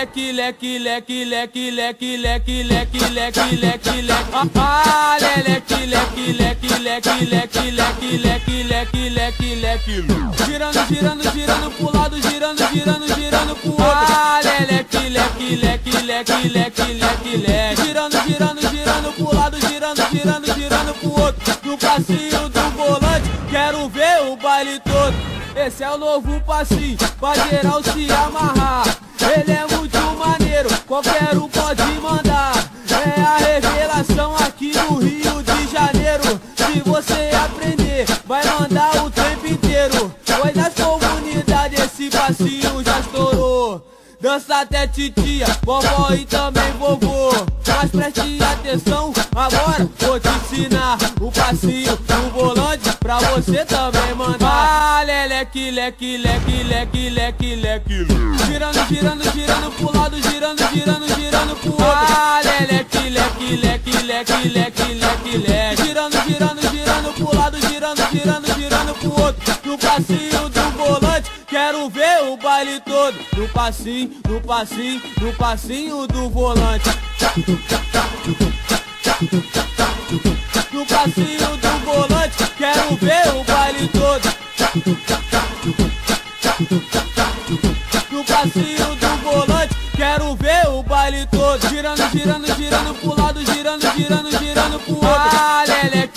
leque, leque, leque, leque, leque, leque, leque, leque, leque, leque. Ah, leque, leque, leque, leque, leque, leque, leque, leque, leque, leque. Girando, girando, girando pro lado, girando, girando, girando pro outro. Ah, leque, leque, leque, leque, leque, leque, leque. Girando, girando, girando pro lado, girando, girando, girando pro outro. No passinho do volante, quero ver o baile todo. Esse é o novo passinho, pra geral se amarrar. Ele é muito maneiro, qualquer um pode mandar. É a revelação aqui no Rio de Janeiro. Se você aprender, vai mandar o tempo inteiro. Pois nas comunidades esse passinho já estourou. Dança até titia, vovó e também vovô. Mas preste atenção, agora vou te ensinar o passinho do volante pra você também mandar. Ah, leque, leque, leque, leque, leque, leque. Girando, girando, girando pro lado, girando, girando, girando pro outro. Ah, leque, leque, leque, leque, leque, leque, leque. Girando, girando, girando pro lado, girando, girando, girando pro outro. No passinho do volante, quero ver o baile todo. No passinho, no passinho, no passinho do volante. No passinho do volante, quero ver o baile todo. No passinho do volante, quero ver o baile todo. Girando, girando, girando pro lado, girando, girando, girando pro outro. Ah, leque.